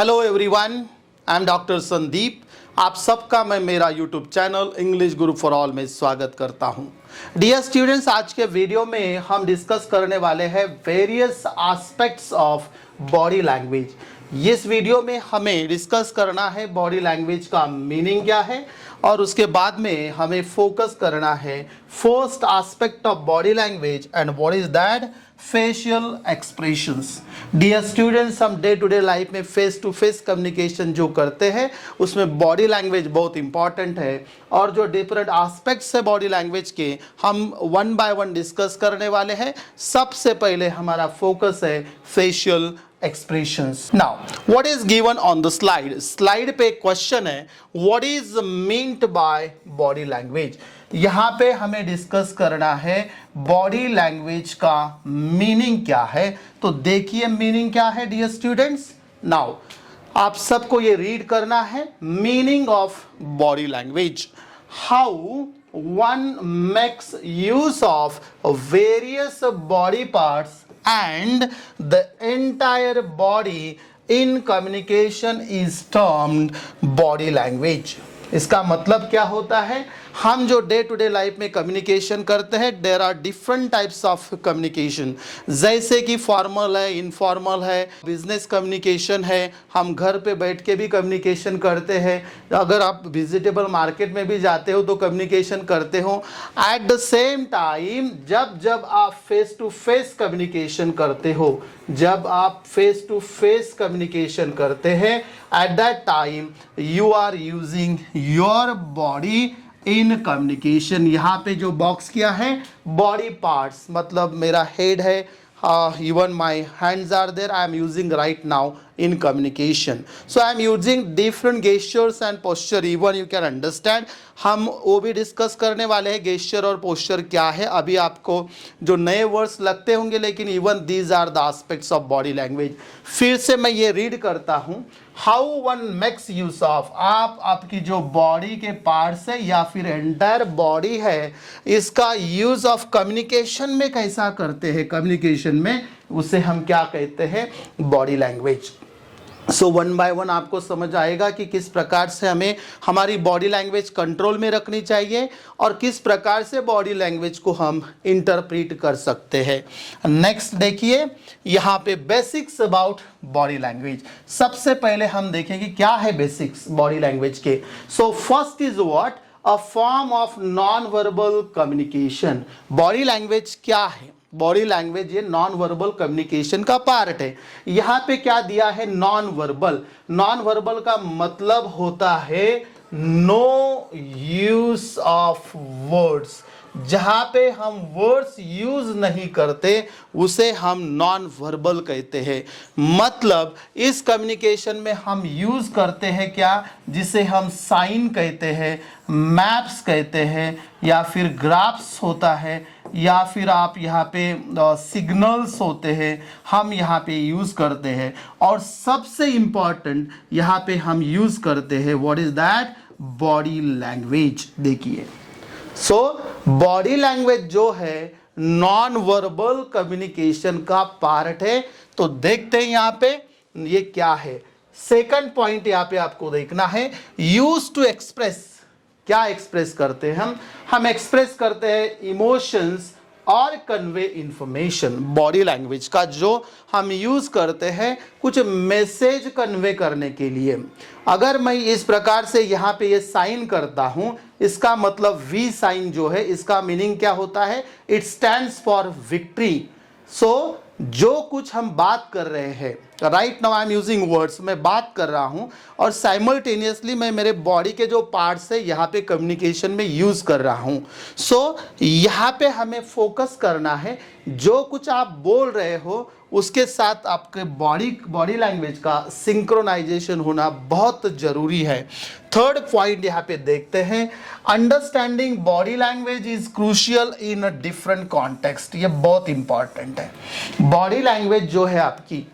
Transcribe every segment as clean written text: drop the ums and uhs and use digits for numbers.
Hello everyone, I am doctor Sandeep. आप सबका मैं मेरा YouTube channel English Guru for all में स्वागत करता हूं। डियर स्टूडेंट्स, आज के वीडियो में हम डिस्कस करने वाले हैं various aspects of body language. इस वीडियो में हमें डिस्कस करना है बॉडी लैंग्वेज का मीनिंग क्या है और उसके बाद में हमें फोकस करना है first aspect of body language and what is that facial expressions. Dear students, हम डे टू डे लाइफ में फेस टू फेस कम्युनिकेशन जो करते हैं उसमें बॉडी लैंग्वेज बहुत इंपॉर्टेंट है और जो डिफरेंट एस्पेक्ट्स है बॉडी लैंग्वेज के हम वन बाय वन डिस्कस करने वाले हैं। सबसे पहले हमारा फोकस है facial expressions. Now, what is given on the slide? Slide पे क्वेश्चन है what is meant by body language. यहाँ पे हमें डिस्कस करना है बॉडी लैंग्वेज का मीनिंग क्या है। तो देखिए मीनिंग क्या है डियर स्टूडेंट्स। नाउ आप सबको ये रीड करना है meaning of body language. How one makes use of various body parts and the entire body in communication is termed body language. इसका मतलब क्या होता है, हम जो डे टू डे लाइफ में कम्युनिकेशन करते हैं there are different types of communication, जैसे कि फॉर्मल है, इनफॉर्मल है, बिजनेस कम्युनिकेशन है, हम घर पे बैठ के भी कम्युनिकेशन करते हैं, अगर आप वेजिटेबल मार्केट में भी जाते हो तो कम्युनिकेशन करते हो। एट द सेम टाइम जब आप फेस टू फेस कम्युनिकेशन करते हो, जब आप फेस टू फेस कम्युनिकेशन करते हैं at that time you are using your body in communication. यहाँ पे जो बॉक्स किया है बॉडी पार्ट्स, मतलब मेरा हेड है, even my hands are there, I am using right now in communication. So I am using different gestures and posture, even you can understand. हम वो भी डिस्कस करने वाले हैं गेस्चर और पोस्चर क्या है। अभी आपको जो नए वर्ड्स लगते होंगे, लेकिन even these are the aspects of body language. फिर से मैं ये रीड करता हूँ, how one makes use of, आप आपकी जो बॉडी के पार्ट्स है या फिर एंटायर बॉडी है इसका यूज ऑफ कम्युनिकेशन में कैसा करते हैं, कम्युनिकेशन में उसे हम क्या कहते हैं, body language. So one by one आपको समझ आएगा कि किस प्रकार से हमें हमारी बॉडी लैंग्वेज कंट्रोल में रखनी चाहिए और किस प्रकार से बॉडी लैंग्वेज को हम इंटरप्रीट कर सकते हैं। नेक्स्ट देखिए, यहाँ पे बेसिक्स अबाउट बॉडी लैंग्वेज। सबसे पहले हम देखेंगे क्या है बेसिक्स बॉडी लैंग्वेज के। So first is what, a form of non verbal communication. Body language क्या है, बॉडी लैंग्वेज ये नॉन वर्बल कम्युनिकेशन का पार्ट है। यहाँ पे क्या दिया है, नॉन वर्बल। नॉन वर्बल का मतलब होता है नो यूज ऑफ वर्ड्स। जहाँ पे हम वर्ड्स यूज नहीं करते उसे हम नॉन वर्बल कहते हैं। मतलब इस कम्युनिकेशन में हम यूज करते हैं क्या, जिसे हम साइन कहते हैं, मैप्स कहते हैं, या फिर ग्राफ्स होता है, या फिर आप यहाँ पे सिग्नल्स होते हैं, हम यहाँ पे यूज़ करते हैं। और सबसे इम्पॉर्टेंट यहाँ पे हम यूज़ करते हैं what is that, body language. देखिए, सो बॉडी लैंग्वेज जो है नॉन वर्बल कम्युनिकेशन का पार्ट है। तो देखते हैं यहाँ पे ये क्या है। सेकंड पॉइंट यहाँ पे आपको देखना है, यूज टू एक्सप्रेस। क्या एक्सप्रेस करते हैं हम एक्सप्रेस करते हैं इमोशंस और कन्वे इंफॉर्मेशन। बॉडी लैंग्वेज का जो हम यूज करते हैं कुछ मैसेज कन्वे करने के लिए। अगर मैं इस प्रकार से यहाँ पे ये साइन करता हूँ, इसका मतलब वी साइन जो है इसका मीनिंग क्या होता है, इट स्टैंड्स फॉर विक्ट्री। सो जो कुछ हम बात कर रहे हैं, right now I am using words, मैं बात कर रहा हूं और साइमल्टेनियसली मैं मेरे बॉडी के जो पार्ट्स है यहाँ पे कम्युनिकेशन में यूज कर रहा हूं। सो यहाँ पे हमें फोकस करना है, जो कुछ आप बोल रहे हो उसके साथ आपके बॉडी लैंग्वेज का सिंक्रोनाइजेशन होना बहुत जरूरी है। थर्ड पॉइंट यहाँ पे देखते हैं, understanding body language is crucial in a different context. ये बहुत इंपॉर्टेंट है। बॉडी लैंग्वेज जो है आपकी,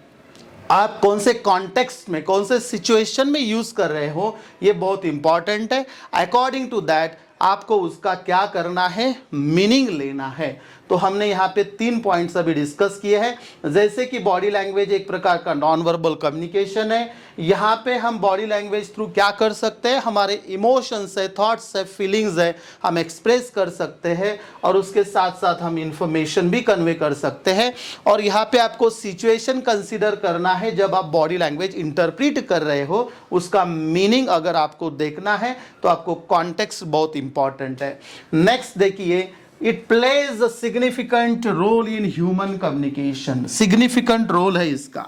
आप कौन से कॉन्टेक्स्ट में, कौन से सिचुएशन में यूज कर रहे हो, ये बहुत इंपॉर्टेंट है। अकॉर्डिंग टू दैट आपको उसका क्या करना है, मीनिंग लेना है। तो हमने यहाँ पे 3 पॉइंट्स अभी डिस्कस किए हैं, जैसे कि बॉडी लैंग्वेज एक प्रकार का नॉन वर्बल कम्युनिकेशन है। यहाँ पे हम बॉडी लैंग्वेज थ्रू क्या कर सकते हैं, हमारे इमोशंस है, थॉट्स है, फीलिंग्स है, हम एक्सप्रेस कर सकते हैं और उसके साथ साथ हम इंफॉर्मेशन भी कन्वे कर सकते हैं। और यहाँ पे आपको सिचुएशन कंसीडर करना है, जब आप बॉडी लैंग्वेज इंटरप्रेट कर रहे हो उसका मीनिंग अगर आपको देखना है तो आपको कॉन्टेक्स्ट बहुत इंपॉर्टेंट है। नेक्स्ट देखिए, it plays a significant role in human communication, significant role है इसका।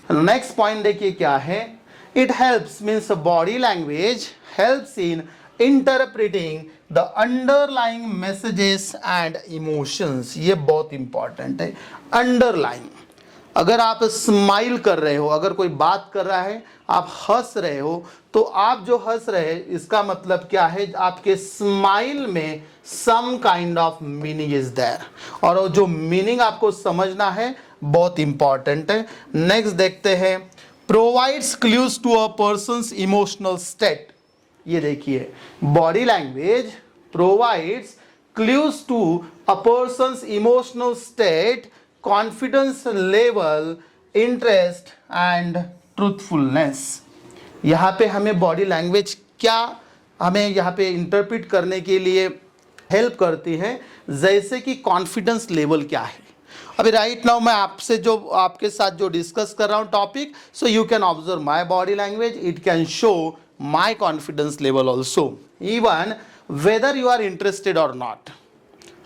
नेक्स्ट पॉइंट देखिए क्या है, it helps means body language helps in interpreting the underlying messages and emotions. ये बहुत इंपॉर्टेंट है। अंडरलाइंग, अगर आप स्माइल कर रहे हो, अगर कोई बात कर रहा है, आप हंस रहे हो, तो आप जो हंस रहे हैं इसका मतलब क्या है, आपके स्माइल में some kind of meaning is there, और जो मीनिंग आपको समझना है बहुत इंपॉर्टेंट है। नेक्स्ट देखते हैं, provides clues to a person's emotional state. ये देखिए, body language provides clues to a person's emotional state, confidence level, interest and truthfulness. यहाँ पे हमें बॉडी लैंग्वेज क्या हमें यहाँ पे इंटरप्रेट करने के लिए हेल्प करती है, जैसे कि कॉन्फिडेंस लेवल क्या है। अभी राइट नाउ मैं आपसे जो आपके साथ जो डिस्कस कर रहा हूँ topic, so you can observe my body language, it can show my confidence level also, even whether you are interested और नॉट।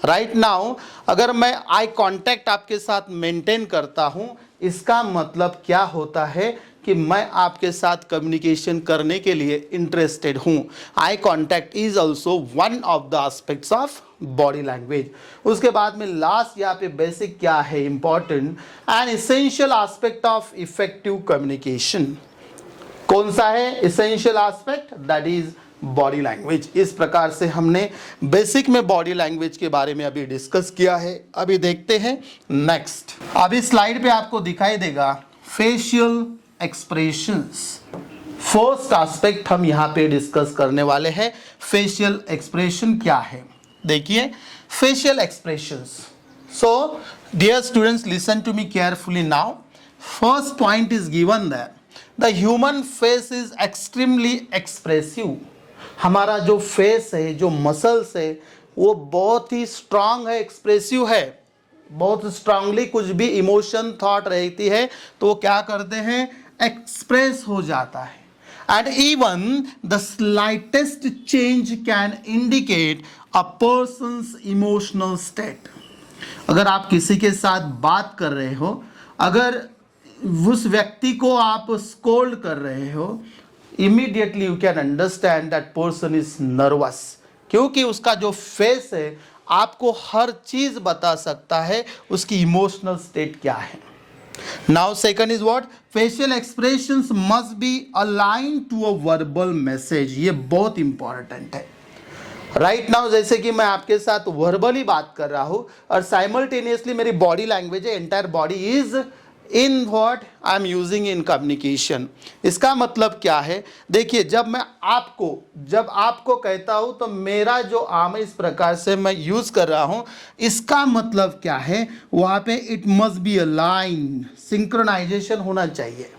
राइट नाउ अगर मैं आई कांटेक्ट आपके साथ मेंटेन करता हूं, इसका मतलब क्या होता है कि मैं आपके साथ कम्युनिकेशन करने के लिए इंटरेस्टेड हूं। Eye contact is also one of the aspects of body language. उसके बाद में लास्ट यहाँ पे बेसिक क्या है, important and essential aspect of effective communication. कौन सा है essential aspect, that is body language. इस प्रकार से हमने बेसिक में बॉडी लैंग्वेज के बारे में अभी डिस्कस किया है। अभी देखते हैं नेक्स्ट। अभी स्लाइड पे आपको दिखाई देगा फेशियल एक्सप्रेशंस। फर्स्ट एस्पेक्ट हम यहाँ पे डिस्कस करने वाले हैं, फेशियल एक्सप्रेशन क्या है। देखिए facial expressions, so dear students listen to me carefully now. First point is given that the human face is extremely expressive. हमारा जो फेस है, जो मसल्स है, वो बहुत ही स्ट्रांग है, एक्सप्रेसिव है, बहुत स्ट्रांगली कुछ भी इमोशन थॉट रहती है तो वो क्या करते हैं, एक्सप्रेस हो जाता है। And even the slightest change can indicate a person's emotional state. अगर आप किसी के साथ बात कर रहे हो, अगर उस व्यक्ति को आप स्कोल्ड कर रहे हो, immediately you can understand that person is nervous, क्योंकि उसका जो फेस है आपको हर चीज बता सकता है उसकी इमोशनल स्टेट क्या है। Now second is what, facial expressions must be align to a verbal message. ये बहुत इंपॉर्टेंट है। राइट नाउ जैसे कि मैं आपके साथ वर्बली बात कर रहा हूं और साइमल्टेनियसली मेरी बॉडी लैंग्वेज है, entire body is in what I am using in communication. इसका मतलब क्या है, देखिए जब आपको कहता हूं तो मेरा जो आर्म इस प्रकार से मैं यूज कर रहा हूं, इसका मतलब क्या है, वहां पे it must be align, synchronization होना चाहिए।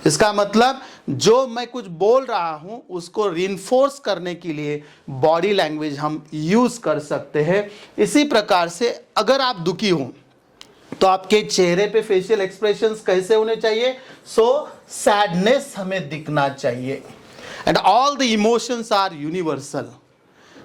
इसका मतलब जो मैं कुछ बोल रहा हूं उसको रिइंफोर्स करने के लिए बॉडी लैंग्वेज हम यूज कर सकते हैं। इसी प्रकार से अगर आप दुखी हो तो आपके चेहरे पे फेशियल एक्सप्रेशंस कैसे होने चाहिए, सो सैडनेस हमें दिखना चाहिए। And all the emotions are universal.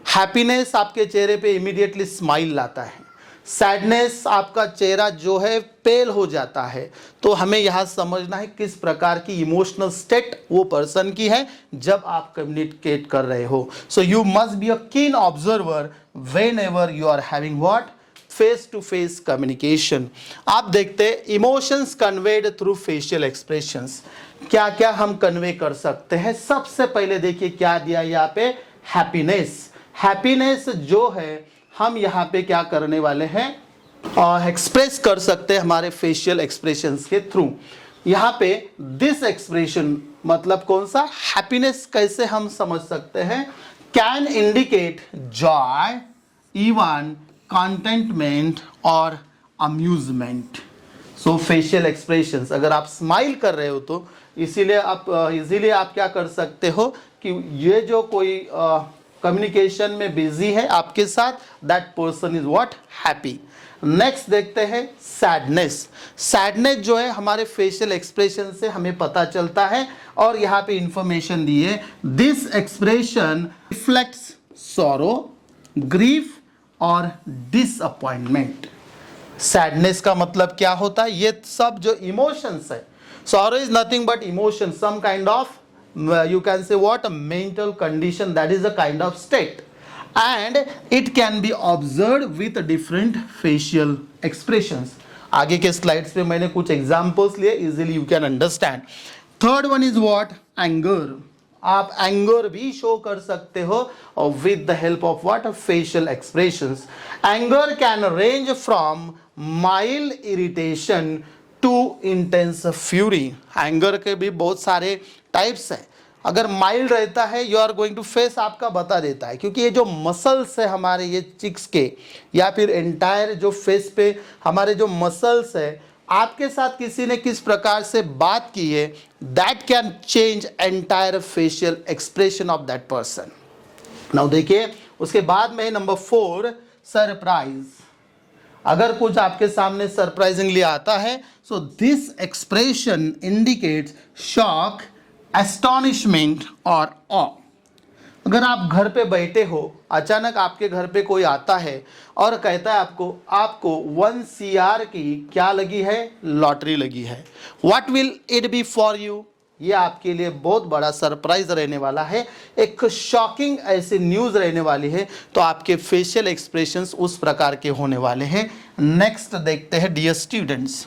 Happiness आपके चेहरे पे इमीडिएटली स्माइल लाता है, सैडनेस आपका चेहरा जो है पेल हो जाता है। तो हमें यहाँ समझना है किस प्रकार की इमोशनल स्टेट वो पर्सन की है जब आप कम्युनिकेट कर रहे हो। So you must be a keen observer whenever you are having what, face to face communication. आप देखते हैं emotions conveyed through facial expressions, क्या क्या हम कन्वे कर सकते हैं। सबसे पहले देखिए क्या दिया यहाँ पे, हैप्पीनेस। हैप्पीनेस जो है हम यहाँ पे क्या करने वाले हैं, एक्सप्रेस कर सकते हैं हमारे फेशियल एक्सप्रेशंस के थ्रू। यहाँ पे दिस एक्सप्रेशन मतलब कौन सा, हैप्पीनेस कैसे हम समझ सकते हैं, can indicate joy, even contentment or amusement. So facial expressions, अगर आप स्माइल कर रहे हो तो इसीलिए आप इजीली आप क्या कर सकते हो कि ये जो कोई कम्युनिकेशन में बिजी है आपके साथ, that person is what, happy. Next देखते हैं सैडनेस. सैडनेस जो है हमारे फेशियल एक्सप्रेशन से हमें पता चलता है और यहाँ पे इंफॉर्मेशन दी है. This expression reflects sorrow, grief और डिसअपॉइंटमेंट. सैडनेस का मतलब क्या होता है? ये सब जो इमोशंस है, sorrow is nothing but emotion, some kind of you can say what, a mental condition, that is a kind of state, and it can be observed with different facial expressions. आगे के slides पे मैंने कुछ examples लिए, easily you can understand. Third one is what, anger. आप anger भी show कर सकते हो with the help of what, facial expressions. Anger can range from mild irritation to intense fury. Anger के भी बहुत सारे टाइप्स हैं. अगर माइल्ड रहता है, you are going to face आपका बता देता है, क्योंकि ये जो मसल्स है हमारे ये चिक्स के या फिर एंटायर जो फेस पे हमारे जो मसल्स है, आपके साथ किसी ने किस प्रकार से बात की है, that can change entire facial expression of that person. Now देखिए उसके बाद में नंबर 4, सरप्राइज. अगर कुछ आपके सामने सरप्राइजिंगली आता है, so this expression indicates shock, astonishment और ऑ. अगर आप घर पे बैठे हो, अचानक आपके घर पे कोई आता है और कहता है आपको 1 CR की क्या लगी है, लॉटरी लगी है. What will it be for you? ये आपके लिए बहुत बड़ा सरप्राइज रहने वाला है, एक शॉकिंग ऐसी न्यूज़ रहने वाली है. तो आपके फेशियल एक्सप्रेशंस उस प्रकार के होने वाले हैं. नेक्स्ट देखते हैं डियर स्टूडेंट्स,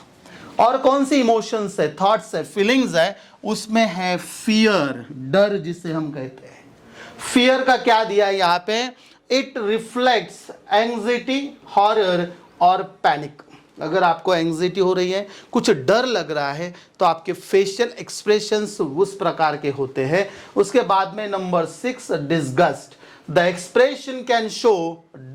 और कौन सी इमोशंस है, थॉट्स है, फीलिंग्स है, उसमें है फियर, डर जिसे हम कहते हैं. फियर का क्या दिया है यहाँ पे, इट रिफ्लेक्ट्स एंग्जाइटी, हॉरर और पैनिक. अगर आपको एंग्जाइटी हो रही है, कुछ डर लग रहा है, तो आपके फेशियल एक्सप्रेशंस उस प्रकार के होते हैं. उसके बाद में number 6, disgust. The expression can show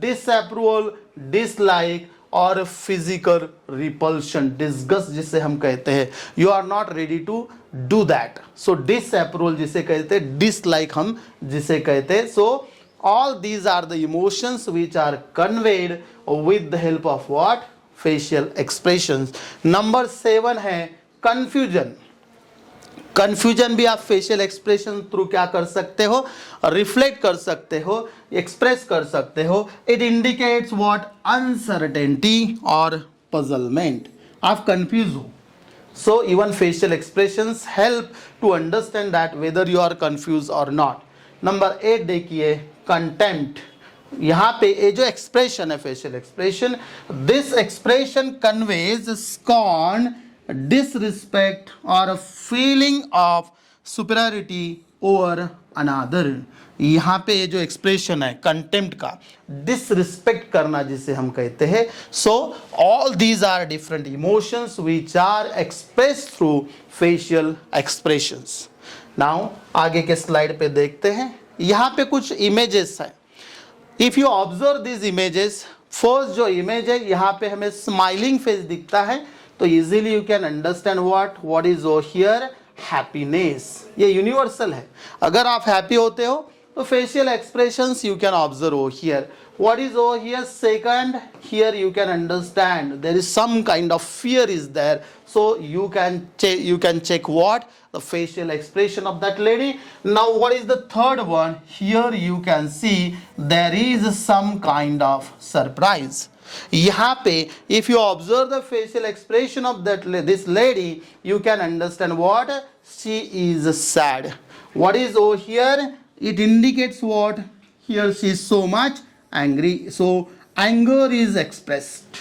disapproval, dislike और फिजिकल रिपल्शन. डिसगस्ट जिसे हम कहते हैं, you are not ready to do that. So disapproval जिसे कहते हैं, डिसलाइक हम जिसे कहते हैं. So all these are the emotions which are conveyed with the help of what, facial expressions. Number 7 है कंफ्यूजन. कंफ्यूजन भी आप फेशियल एक्सप्रेशन थ्रू क्या कर सकते हो, रिफ्लेक्ट कर सकते हो, एक्सप्रेस कर सकते हो. इट इंडिकेट्स व्हाट, अनसर्टेनिटी और पजलमेंट. आप कंफ्यूज हो, so even facial expressions help to understand that whether you are confuse और नॉट. नंबर 8 देखिए, कंटेम्प्ट. यहाँ पे ये जो एक्सप्रेशन है, facial expression, this expression conveys scorn, disrespect और feeling of superiority over another. यहाँ पे ये जो एक्सप्रेशन है कंटेम्प्ट का, डिसरिस्पेक्ट करना जिसे हम कहते हैं. So all these are different emotions which are express through facial expressions. Now आगे के स्लाइड पे देखते हैं. यहाँ पे कुछ इमेजेस है. If you observe this images, first जो इमेज है यहाँ पे हमें स्माइलिंग फेस दिखता है, तो easily you can understand what is over here, happiness. ये यूनिवर्सल है. अगर आप हैप्पी होते हो तो facial expressions you can observe over here. What is over here? Second, here you can understand there is some kind of fear is there. So you can check what, the facial expression of that lady. Now what is the third one? Here you can see there is some kind of surprise. यहाँ पे if you observe the facial expression of this lady, you can understand what, she is sad. What is over here? It indicates what, here she is so much angry. So anger is expressed.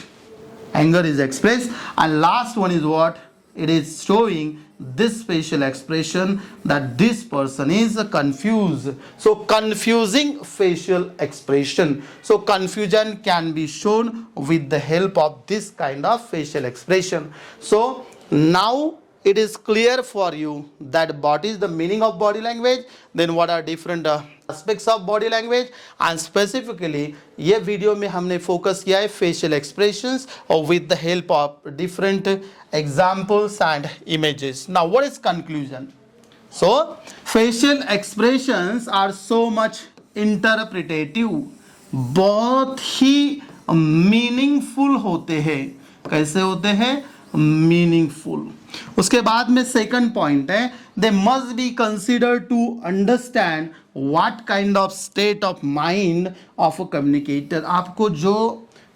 Anger is expressed. And last one is what? It is showing this facial expression that this person is confused. So confusing facial expression. So confusion can be shown with the help of this kind of facial expression. So now it is clear for you that what is the meaning of body language, then what are different aspects of body language, and specifically ये video में हमने focus किया है facial expressions or with the help of different examples and images. Now what is conclusion? So facial expressions are so much interpretative, बहुत ही meaningful होते हैं. कैसे होते हैं? मीनिंगफुल. उसके बाद में सेकंड पॉइंट है, they must be consider to understand what kind of state of mind of a communicator. आपको जो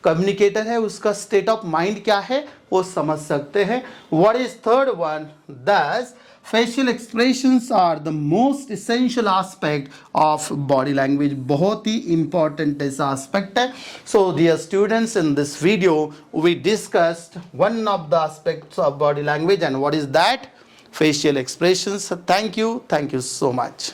कम्युनिकेटर है उसका स्टेट ऑफ माइंड क्या है वो समझ सकते हैं. What is third one? दस facial expressions are the most essential aspect of body language. बहुत ही important ऐसा aspect है. So dear students, in this video we discussed one of the aspects of body language, and what is that? Facial expressions. Thank you so much.